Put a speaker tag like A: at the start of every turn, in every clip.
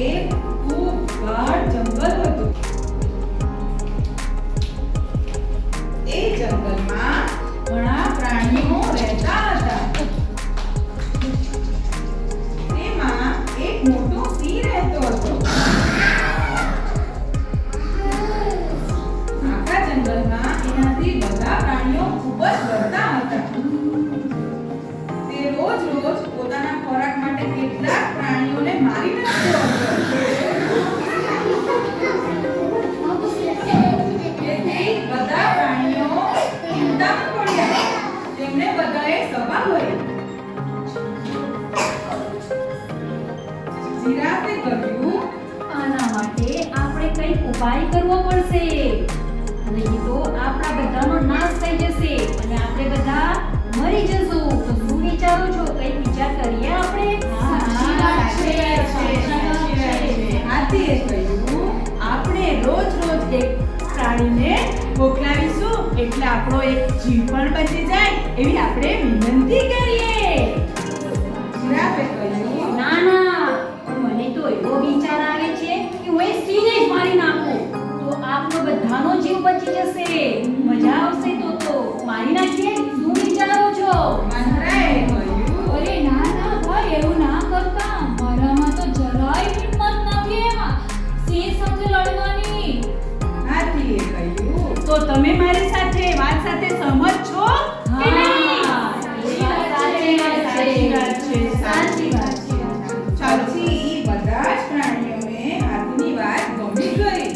A: એક ખૂબ ગાઢ જંગલ હતું. એ જંગલમાં ઘણા પ્રાણીઓ રહેતા હતા. તેમાં એક મોટો સિંહ રહેતો હતો. આખા જંગલમાં એનાથી બધા પ્રાણીઓ ખૂબ જ ડરતા હતા. તે રોજ પોતાના ખોરાક માટે કેટલાક પ્રાણીઓને મારી નાખતો હતો. તેથી બધા પ્રાણીઓ ચિંતામાં પડ્યા. તેમને બધાએ સભા કરી. જીરાફે કહ્યું,
B: આના માટે આપણે કંઈક ઉપાય કરવો પડશે. નહીં તો આપણા બધાનો નાશ થઈ જશે અને આપણે બધા મરી જશું. તો શું વિચારો છો? કંઈક વિચાર કરીએ આપણે?
A: હાથીએ કહ્યું, આપણે રોજ એક પ્રાણીને મોકલાવીશું એટલે આપણો એક જીવ પણ બચી જાય એવી આપણે વિનંતી કરીએ. જીરાફે કહ્યું,
B: ના, મને તો એવો વિચાર આવે છે કે હું એ સિંહને જ મારી નાખું તો આપનો બધાનો જીવ બચી જશે. મજા આવશે. તો મારી નાખીએ. શું વિચારો છો?
A: વાંદરાએ કહ્યું,
C: અરે ના ભાઈ, એવું ના કરતા. મારામાં તો જરાય હિંમત નથી એમાં સિંહ સાથે લડવાની.
A: હાથીએ કહ્યું, તો તમે મારી સાથે વાત સાથે સહમત છો કે નહીં?
B: સાચી વાત છે.
A: પછી બધા જ પ્રાણીઓને હાથીની વાત ગમી ગઈ.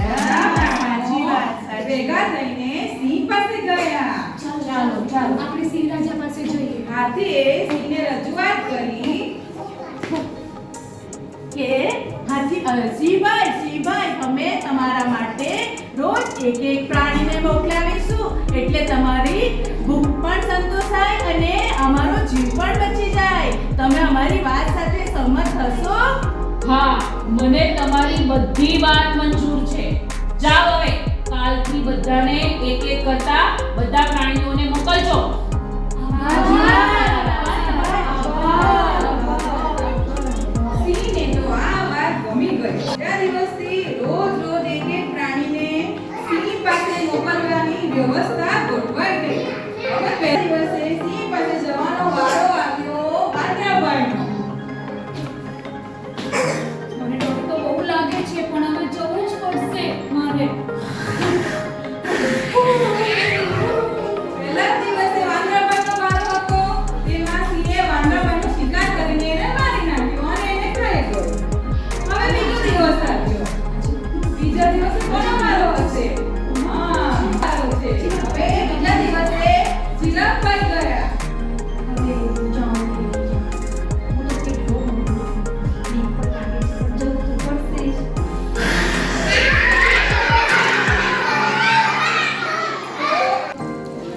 A: બધા પ્રાણીઓ ભેગા થઈને સિંહ પાસે ગયા.
C: ચાલો આપણે સિંહ રાજા પાસે જઈએ.
A: હાથીએ સિંહને રજૂઆત કરી કે સિંહભાઈ અમે તમારા માટે રોજ એક પ્રાણીને મોકલાવીશું એટલે તમારી ભૂખ પણ સંતોષાય અને અમારો જીવ પણ બચી જાય. તમે અમારી વાત સાથે સહમત થશો?
D: હા, મને તમારી બધી વાત મંજૂર છે. જાઓ હવે કાલથી બધાને એક કરતા બધા પ્રાણીઓને મોકલજો.
A: સિંહને તો આ વાત ગમી ગઈ. બીજા દિવસથી રોજ એક પ્રાણીને સિંહ પાસે મોકલવાની વ્યવસ્થા ગોઠવાઈ ગઈ. હવે પહેલા દિવસે સિંહ પાસે જવાનો વારો આવ્યો વાંદરાભાઈનો.
C: મને ડર તો બહુ લાગે છે પણ હવે જવું જ પડશે મારે.
A: પહેલા દિવસે વાંદરાભાઈનો વારો હતો. તેમાં સિંહે વાંદરાભાઈનો શિકાર કરીને એને મારી નાખ્યો અને એને ખાઈ ગયો. હવે બીજો દિવસ આવ્યો. બીજા દિવસે કોનો વારો હશે? વારો છે. હવે બીજા દિવસે જીરાફભાઈ ગયા.
B: હવે જાઉં હું તો કેટલો બીક પણ લાગે છે. જવું તો પડશે જ.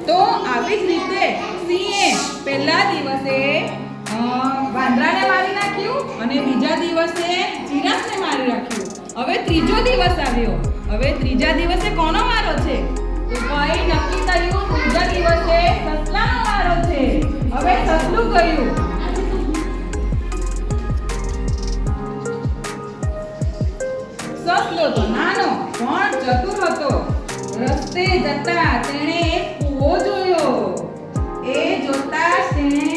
A: તો આવી જ રીતે સિંહે પહેલા દિવસે વાંદરાને મારી નાખ્યું અને બીજા દિવસે જીરાફને મારી નાખ્યું. હવે ત્રીજો દિવસ આવ્યો. હવે ત્રીજા દિવસે કોનો વારો છે? તો ભાઈ નક્કી કર્યું ત્રીજા દિવસે સસલાનો વારો છે. હવે સસલું ગયું. સસલો તો નાનો પણ ચતુર હતો. રસ્તે જતા તેણે એક કૂવો જોયો. એ જોતા જ તેણે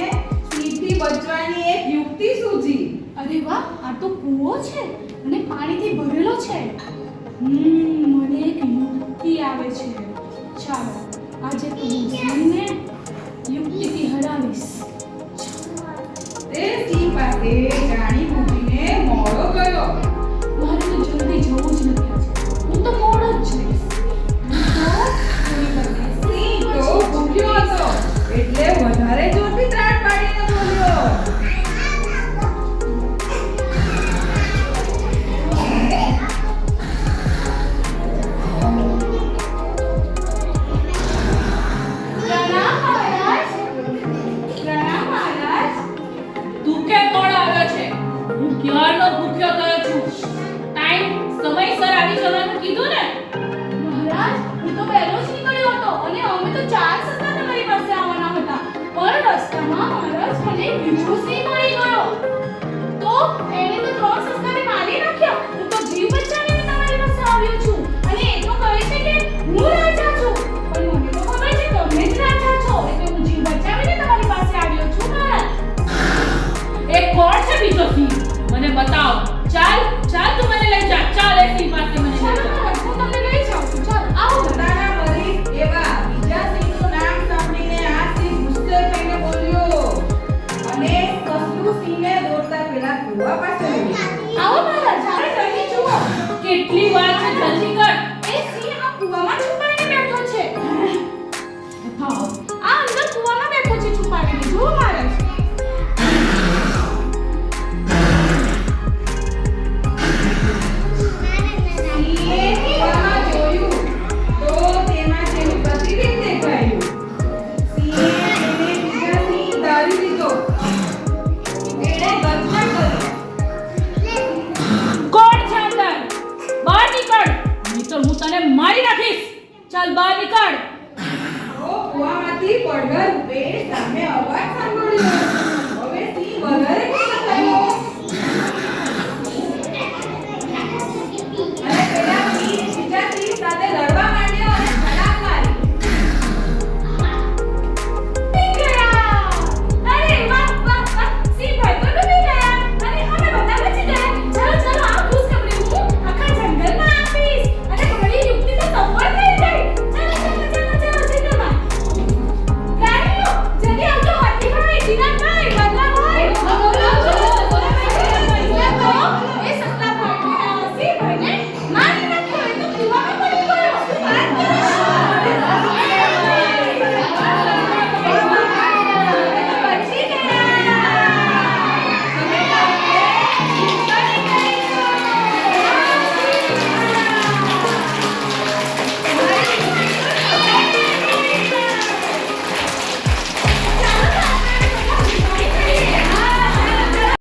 A: સિંહથી બચવાની એક યુક્તિ સૂઝી.
C: અરે વાહ, આ તો કૂવો છે અને પાણીથી ભરેલો છે. મને એક યુક્તિ આવે છે. ચાલો આજે તો હું સિંહને યુક્તિથી હરાવીશ.
A: તે સિંહ પાસે જાણી બૂજીને મોડો ગયો.
C: મારે તો જલ્દી જવું જ નથી આજે. હું તો મોડો જ જઈશ.
A: સિંહ તો ભૂખ્યો હતો એટલે વધારે જોરથી ત્રાટ પાડીને બોલ્યો.
D: તું કેમ મોડો આવ્યો છે? ચાલ ચાલ તું મને લઈ જા. ચાલ એ સિંહ પાસે મને લઈ
C: ચાલો
D: જા.
C: મહારાજ, હું તમને લઈ જાઉં છું. ચાલો, આવો બધા.
A: પોતાના વરિષ્ઠ એવા બીજા સિંહનું નામ સાંભળીને આ સિંહ ગુસ્સે થઈને બોલ્યો અને કસલું સિંહને દોડતા પેલા કૂવા પાસે લઈ ગયો.
C: આવો મહારાજ, આપણે જલ્દી જુઓ.
D: કેટલી વાર છે, જલ્દી કર.
C: એ સિંહ આ કૂવામાં છુપાઈને બેઠો છે.
D: હા.
C: આ અંદર કૂવામાં બેઠો છે છુપાઈને. જુઓ મહારાજ.
A: સિંહે કૂવામાં જોયું તો તેમાં તેનું પ્રતિબિંબ દેખાયું. સિંહે તેને બીજા સિંહ ધારી લીધો. તેણે ગર્જના કરી.
D: કોણ છે અંદર? બહાર નીકળ, નહીં તો હું તને મારી નાખીશ. ચાલ બહાર નીકળ.
A: તો કૂવામાંથી પડઘર રૂપે સામે અવાજ સાંભળ્યો.